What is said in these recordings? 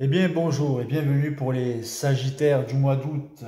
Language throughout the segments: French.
Eh bien bonjour et bienvenue pour les Sagittaires du mois d'août.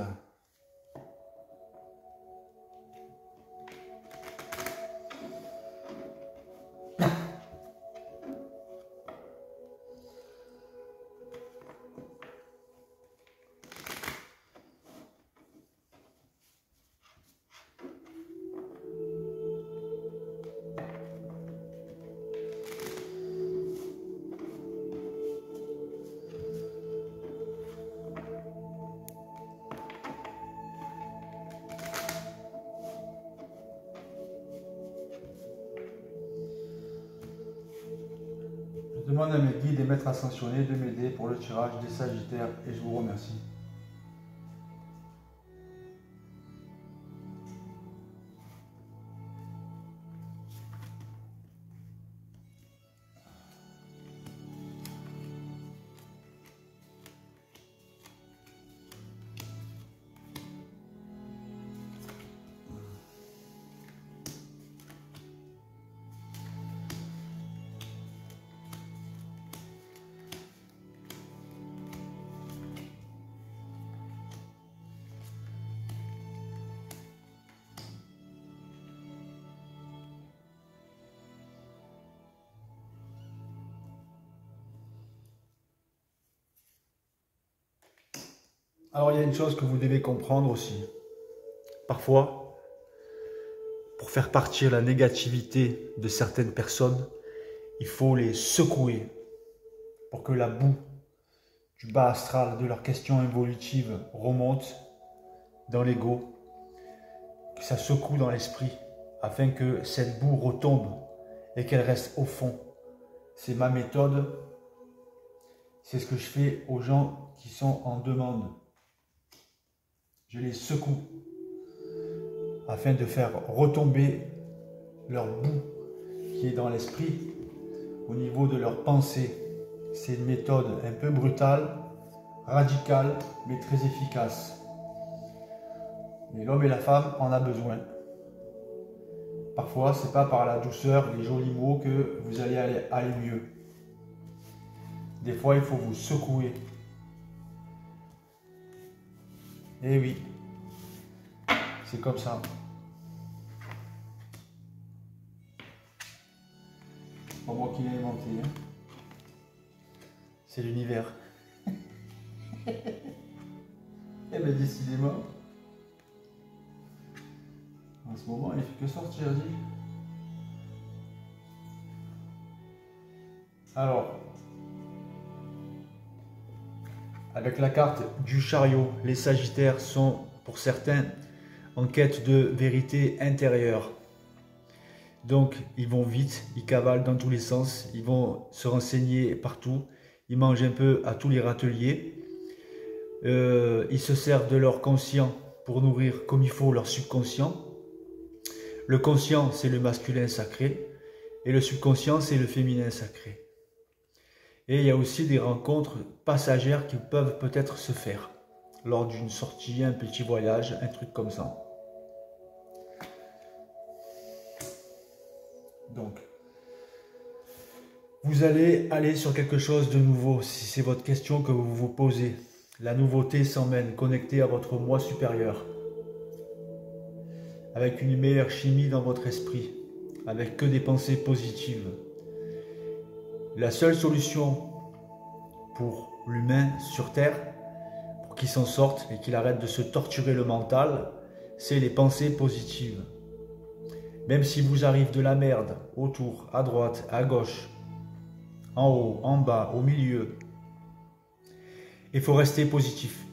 Je demande à mes guides et maîtres ascensionnés de m'aider pour le tirage des Sagittaires et je vous remercie. Alors il y a une chose que vous devez comprendre aussi. Parfois, pour faire partir la négativité de certaines personnes, il faut les secouer pour que la boue du bas astral de leurs questions évolutives remonte dans l'ego, que ça secoue dans l'esprit afin que cette boue retombe et qu'elle reste au fond. C'est ma méthode, c'est ce que je fais aux gens qui sont en demande. Je les secoue afin de faire retomber leur boue qui est dans l'esprit au niveau de leur pensée. C'est une méthode un peu brutale, radicale, mais très efficace. Mais l'homme et la femme en a besoin. Parfois, ce n'est pas par la douceur, les jolis mots que vous allez aller mieux. Des fois, il faut vous secouer. Eh oui, c'est comme ça. C'est pas moi qui l'ai inventé. Hein. C'est l'univers. Eh bien, décidément. En ce moment, il ne fait que sortir, dis. Alors, avec la carte du chariot, les Sagittaires sont, pour certains, en quête de vérité intérieure. Donc, ils vont vite, ils cavalent dans tous les sens, ils vont se renseigner partout, ils mangent un peu à tous les râteliers, ils se servent de leur conscient pour nourrir comme il faut leur subconscient. Le conscient, c'est le masculin sacré, et le subconscient, c'est le féminin sacré. Et il y a aussi des rencontres passagères qui peuvent peut-être se faire lors d'une sortie, un petit voyage, un truc comme ça. Donc, vous allez aller sur quelque chose de nouveau, si c'est votre question que vous vous posez. La nouveauté s'emmène, connectée à votre moi supérieur, avec une meilleure chimie dans votre esprit, avec que des pensées positives. La seule solution pour l'humain sur Terre, pour qu'il s'en sorte et qu'il arrête de se torturer le mental, c'est les pensées positives. Même si vous arrive de la merde, autour, à droite, à gauche, en haut, en bas, au milieu, il faut rester positif.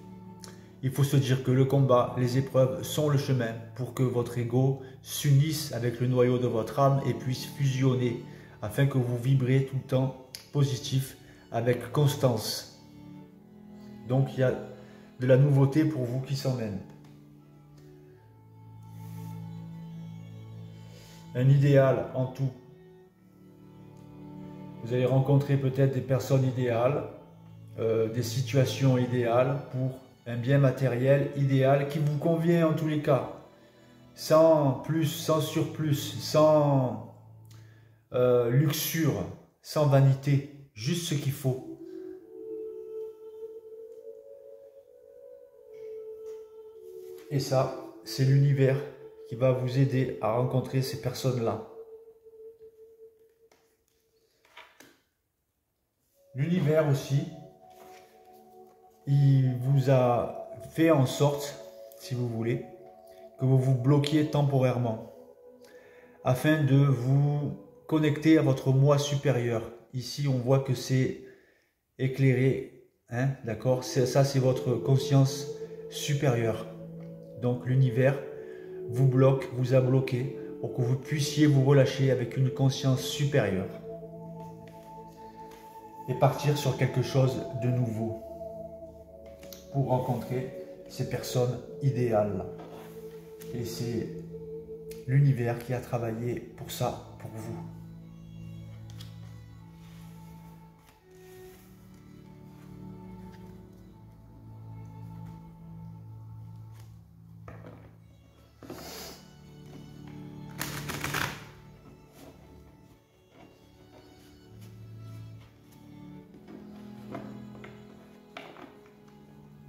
Il faut se dire que le combat, les épreuves sont le chemin pour que votre ego s'unisse avec le noyau de votre âme et puisse fusionner afin que vous vibrez tout le temps positif avec constance. Donc il y a de la nouveauté pour vous qui s'emmène. Un idéal en tout. Vous allez rencontrer peut-être des personnes idéales, des situations idéales pour un bien matériel idéal qui vous convient en tous les cas. Sans plus, sans surplus, sans luxure, sans vanité, juste ce qu'il faut. Et ça, c'est l'univers qui va vous aider à rencontrer ces personnes-là. L'univers aussi, il vous a fait en sorte, si vous voulez, que vous vous bloquiez temporairement, afin de vous connecter à votre moi supérieur. Ici, on voit que c'est éclairé, hein, d'accord? Ça, c'est votre conscience supérieure. Donc, l'univers vous bloque, vous a bloqué, pour que vous puissiez vous relâcher avec une conscience supérieure et partir sur quelque chose de nouveau pour rencontrer ces personnes idéales. Et c'est l'univers qui a travaillé pour ça, pour vous.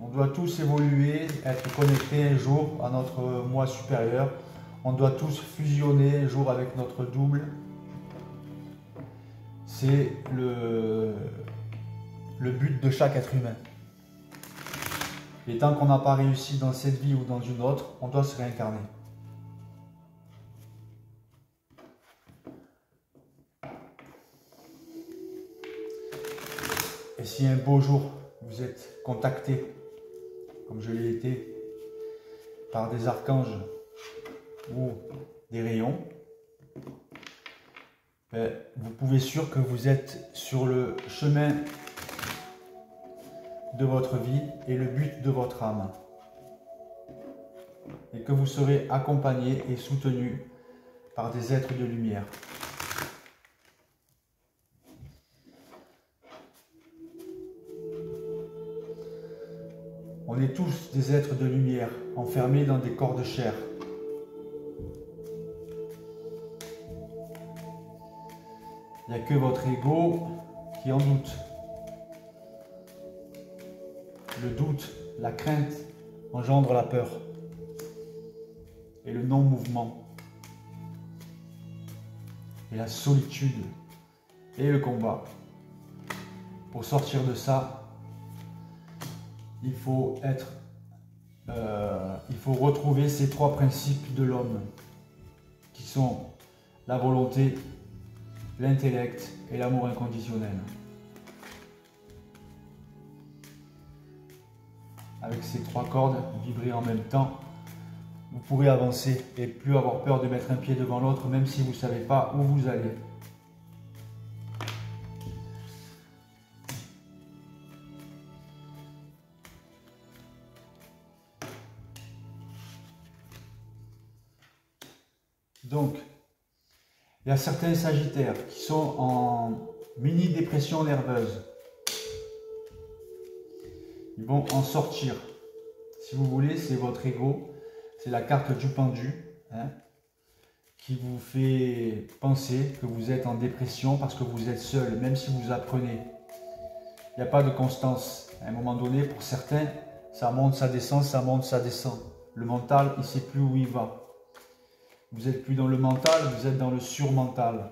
On doit tous évoluer, être connectés un jour à notre moi supérieur. On doit tous fusionner un jour avec notre double. C'est le but de chaque être humain. Et tant qu'on n'a pas réussi dans cette vie ou dans une autre, on doit se réincarner. Et si un beau jour vous êtes contacté, comme je l'ai été, par des archanges ou des rayons, vous pouvez être sûr que vous êtes sur le chemin de votre vie et le but de votre âme. Et que vous serez accompagné et soutenu par des êtres de lumière. On est tous des êtres de lumière, enfermés dans des corps de chair. Il n'y a que votre ego qui en doute. Le doute, la crainte engendre la peur et le non-mouvement et la solitude et le combat. Pour sortir de ça, il faut retrouver ces trois principes de l'homme qui sont la volonté, l'intellect et l'amour inconditionnel. Avec ces trois cordes vibrées en même temps, vous pourrez avancer et plus avoir peur de mettre un pied devant l'autre, même si vous ne savez pas où vous allez. Donc, il y a certains sagittaires qui sont en mini-dépression nerveuse. Ils vont en sortir. Si vous voulez, c'est votre ego, c'est la carte du pendu, hein, qui vous fait penser que vous êtes en dépression parce que vous êtes seul, même si vous apprenez. Il n'y a pas de constance. À un moment donné, pour certains, ça monte, ça descend, ça monte, ça descend. Le mental, il ne sait plus où il va. Vous n'êtes plus dans le mental, vous êtes dans le surmental.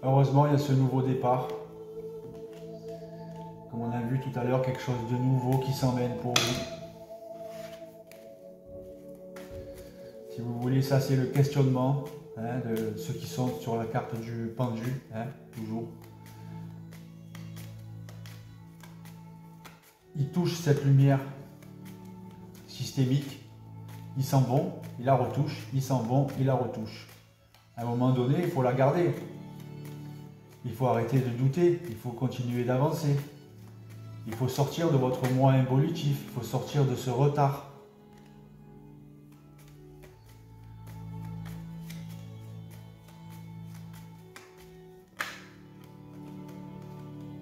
Heureusement, il y a ce nouveau départ. Comme on a vu tout à l'heure, quelque chose de nouveau qui s'emmène pour vous. Si vous voulez, ça c'est le questionnement, hein, de ceux qui sont sur la carte du pendu, hein, toujours. Ils touchent cette lumière systémique, ils s'en vont, ils la retouchent, ils s'en vont, ils la retouchent. À un moment donné, il faut la garder. Il faut arrêter de douter, il faut continuer d'avancer. Il faut sortir de votre moi involutif, il faut sortir de ce retard.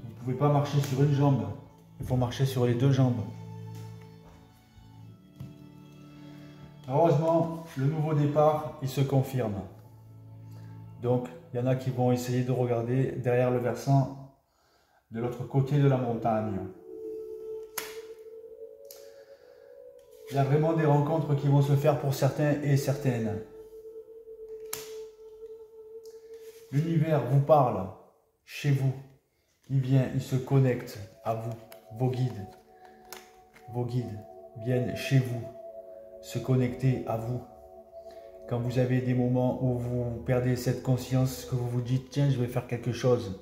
Vous ne pouvez pas marcher sur une jambe, il faut marcher sur les deux jambes. Heureusement, le nouveau départ, il se confirme. Donc, il y en a qui vont essayer de regarder derrière le versant de l'autre côté de la montagne. Il y a vraiment des rencontres qui vont se faire pour certains et certaines. L'univers vous parle chez vous. Il vient, il se connecte à vous. Vos guides viennent chez vous, se connecter à vous. Quand vous avez des moments où vous perdez cette conscience, que vous vous dites, tiens, je vais faire quelque chose,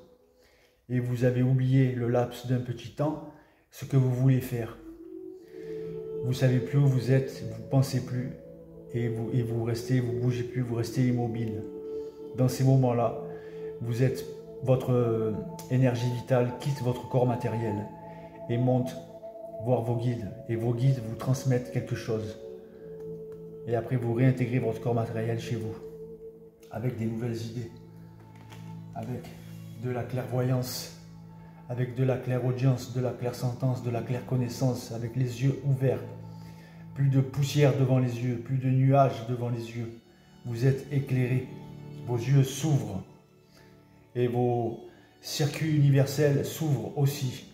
et vous avez oublié le laps d'un petit temps, ce que vous voulez faire. Vous ne savez plus où vous êtes, vous ne pensez plus, et vous restez, vous ne bougez plus, vous restez immobile. Dans ces moments-là, votre énergie vitale quitte votre corps matériel et monte voir vos guides. Et vos guides vous transmettent quelque chose. Et après, vous réintégrez votre corps matériel chez vous, avec des nouvelles idées, avec de la clairvoyance, avec de la clairaudience, de la clairsentence, de la clairconnaissance, avec les yeux ouverts. Plus de poussière devant les yeux, plus de nuages devant les yeux. Vous êtes éclairés, vos yeux s'ouvrent et vos circuits universels s'ouvrent aussi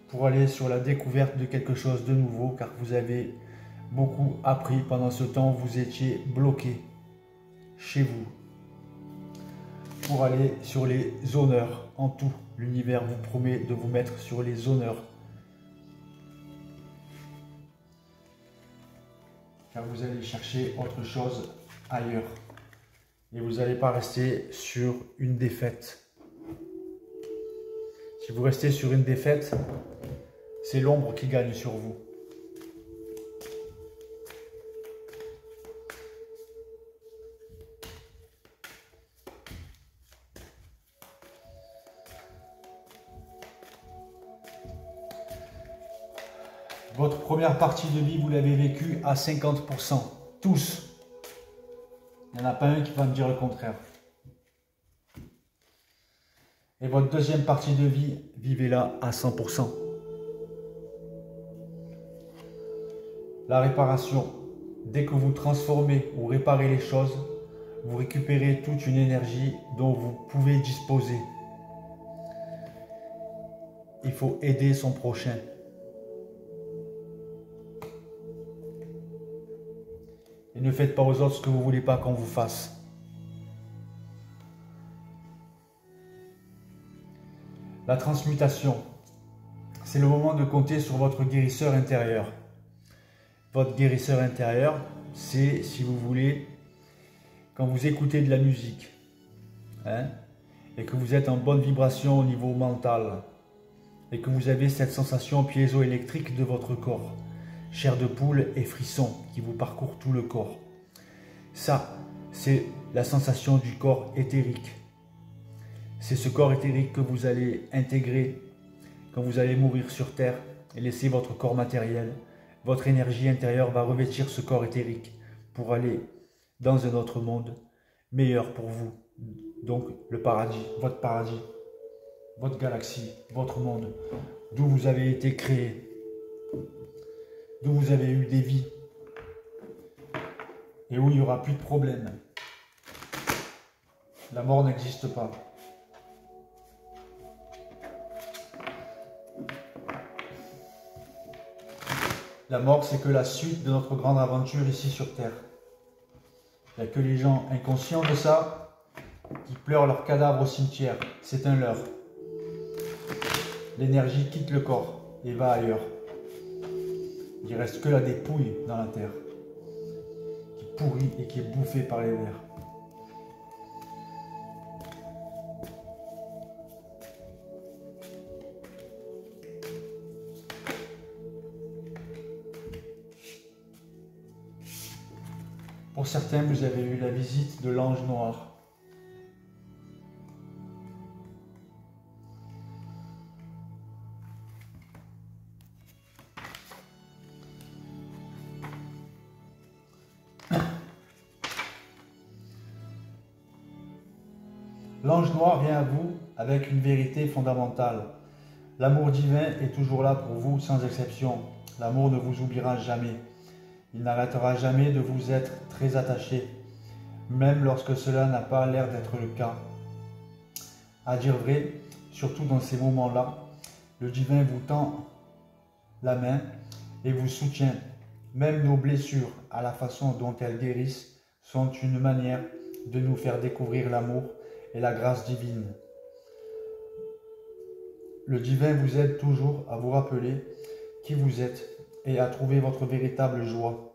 pour aller sur la découverte de quelque chose de nouveau, car vous avez beaucoup appris pendant ce temps où vous étiez bloqué chez vous pour aller sur les honneurs en tout. L'univers vous promet de vous mettre sur les honneurs. Car vous allez chercher autre chose ailleurs. Et vous n'allez pas rester sur une défaite. Si vous restez sur une défaite, c'est l'ombre qui gagne sur vous. Votre première partie de vie, vous l'avez vécue à 50%. Tous. Il n'y en a pas un qui va me dire le contraire. Et votre deuxième partie de vie, vivez-la à 100%. La réparation. Dès que vous transformez ou réparez les choses, vous récupérez toute une énergie dont vous pouvez disposer. Il faut aider son prochain. Et ne faites pas aux autres ce que vous ne voulez pas qu'on vous fasse. La transmutation, c'est le moment de compter sur votre guérisseur intérieur. Votre guérisseur intérieur, c'est, si vous voulez, quand vous écoutez de la musique, et que vous êtes en bonne vibration au niveau mental, et que vous avez cette sensation piézoélectrique de votre corps, chair de poule et frissons qui vous parcourent tout le corps. Ça, c'est la sensation du corps éthérique. C'est ce corps éthérique que vous allez intégrer quand vous allez mourir sur Terre et laisser votre corps matériel. Votre énergie intérieure va revêtir ce corps éthérique pour aller dans un autre monde meilleur pour vous. Donc le paradis, votre galaxie, votre monde, d'où vous avez été créé, d'où vous avez eu des vies et où il n'y aura plus de problème. La mort n'existe pas. La mort, c'est que la suite de notre grande aventure ici sur Terre. Il n'y a que les gens inconscients de ça qui pleurent leurs cadavres au cimetière. C'est un leurre. L'énergie quitte le corps et va ailleurs. Il ne reste que la dépouille dans la terre, qui pourrit et qui est bouffée par les vers. Pour certains, vous avez eu la visite de l'ange noir. L'ange noir vient à vous avec une vérité fondamentale. L'amour divin est toujours là pour vous sans exception. L'amour ne vous oubliera jamais. Il n'arrêtera jamais de vous être très attaché. même lorsque cela n'a pas l'air d'être le cas. À dire vrai, surtout dans ces moments-là, le divin vous tend la main et vous soutient. Même nos blessures, à la façon dont elles guérissent, sont une manière de nous faire découvrir l'amour et la grâce divine. Le divin vous aide toujours à vous rappeler qui vous êtes et à trouver votre véritable joie.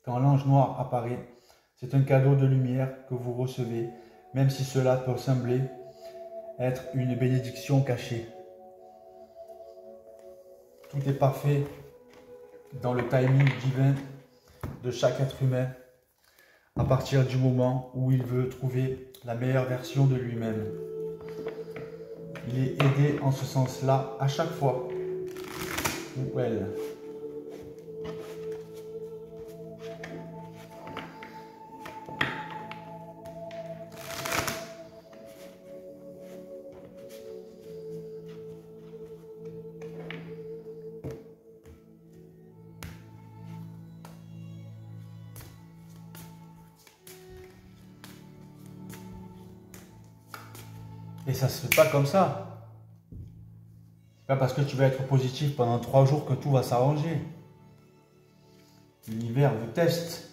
Quand l'ange noir apparaît, c'est un cadeau de lumière que vous recevez, même si cela peut sembler être une bénédiction cachée. Tout est parfait dans le timing divin de chaque être humain à partir du moment où il veut trouver la meilleure version de lui-même. Il est aidé en ce sens-là à chaque fois où elle. Et ça se fait pas comme ça. C'est pas parce que tu vas être positif pendant 3 jours que tout va s'arranger. L'univers vous teste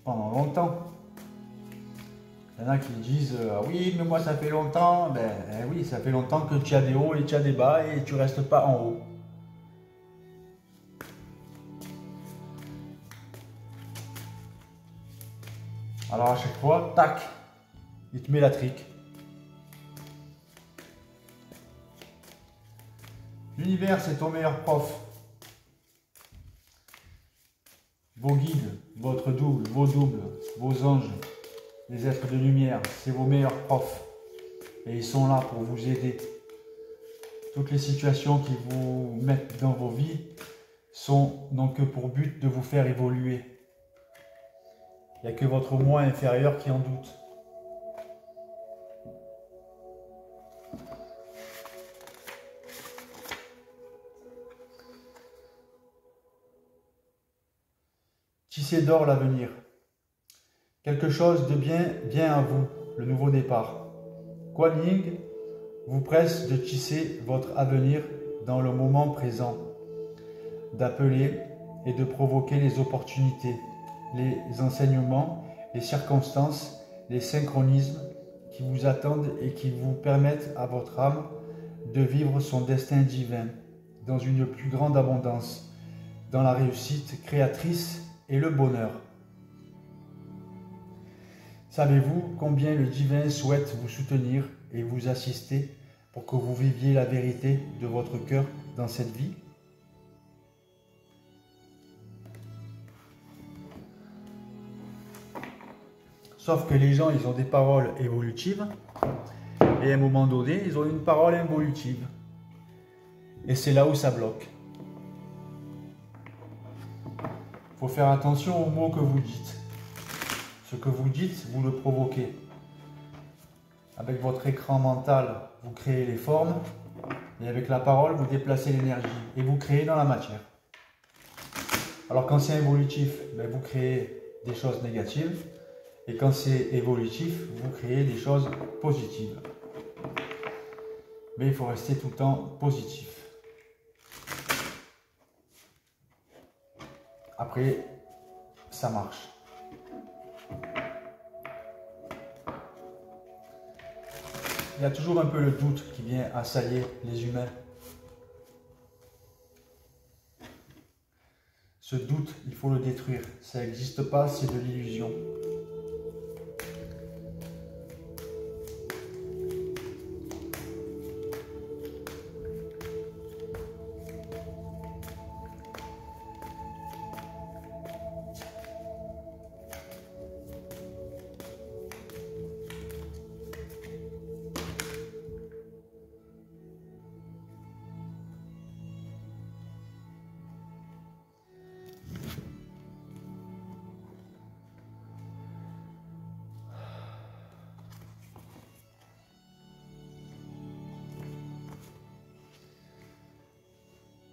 pendant longtemps. Il y en a qui disent oui, mais moi ça fait longtemps. Ben oui, ça fait longtemps que tu as des hauts et tu as des bas et tu restes pas en haut. Alors à chaque fois, tac, il te met la trique. L'univers, c'est ton meilleur prof. Vos guides, votre double, vos doubles, vos anges, les êtres de lumière, c'est vos meilleurs profs. Et ils sont là pour vous aider. Toutes les situations qui vous mettent dans vos vies n'ont que pour but de vous faire évoluer. Il n'y a que votre moi inférieur qui en doute. Tissez d'or l'avenir. Quelque chose de bien vient à vous, le nouveau départ. Kuan Yin vous presse de tisser votre avenir dans le moment présent, d'appeler et de provoquer les opportunités, les enseignements, les circonstances, les synchronismes qui vous attendent et qui vous permettent à votre âme de vivre son destin divin dans une plus grande abondance, dans la réussite créatrice et le bonheur. Savez-vous combien le divin souhaite vous soutenir et vous assister pour que vous viviez la vérité de votre cœur dans cette vie? Sauf que les gens, ils ont des paroles évolutives et à un moment donné, ils ont une parole involutive. Et c'est là où ça bloque. Il faut faire attention aux mots que vous dites. Ce que vous dites, vous le provoquez. Avec votre écran mental, vous créez les formes. Et avec la parole, vous déplacez l'énergie. Et vous créez dans la matière. Alors quand c'est involutif, vous créez des choses négatives. Et quand c'est évolutif, vous créez des choses positives. Mais il faut rester tout le temps positif. Après, ça marche. Il y a toujours un peu le doute qui vient assaillir les humains. Ce doute, il faut le détruire. Ça n'existe pas, c'est de l'illusion.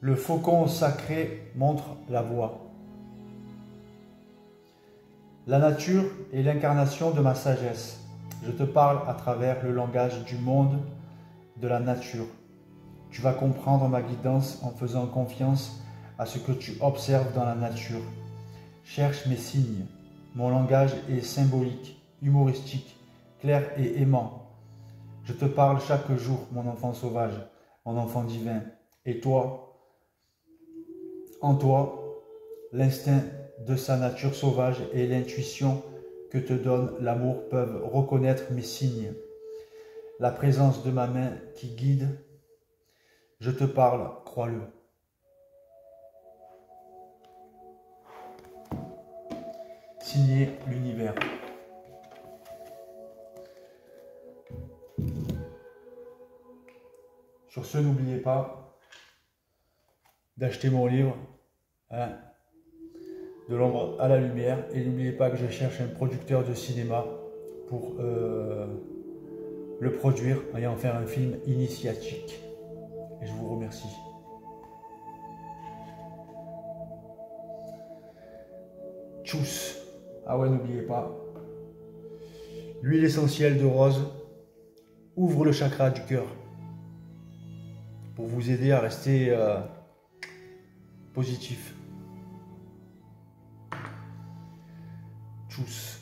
Le faucon sacré montre la voie. La nature est l'incarnation de ma sagesse. Je te parle à travers le langage du monde de la nature. Tu vas comprendre ma guidance en faisant confiance à ce que tu observes dans la nature. Cherche mes signes. Mon langage est symbolique, humoristique, clair et aimant. Je te parle chaque jour, mon enfant sauvage, mon enfant divin. Et toi, en toi, l'instinct de sa nature sauvage et l'intuition que te donne l'amour peuvent reconnaître mes signes. La présence de ma main qui guide, je te parle, crois-le. Signé l'univers. Sur ce, n'oubliez pas d'acheter mon livre, hein, De l'ombre à la lumière. Et n'oubliez pas que je cherche un producteur de cinéma pour le produire et en faire un film initiatique. Et je vous remercie. Tchuss. Ah ouais, n'oubliez pas. L'huile essentielle de rose ouvre le chakra du cœur pour vous aider à rester positif. Tchuss.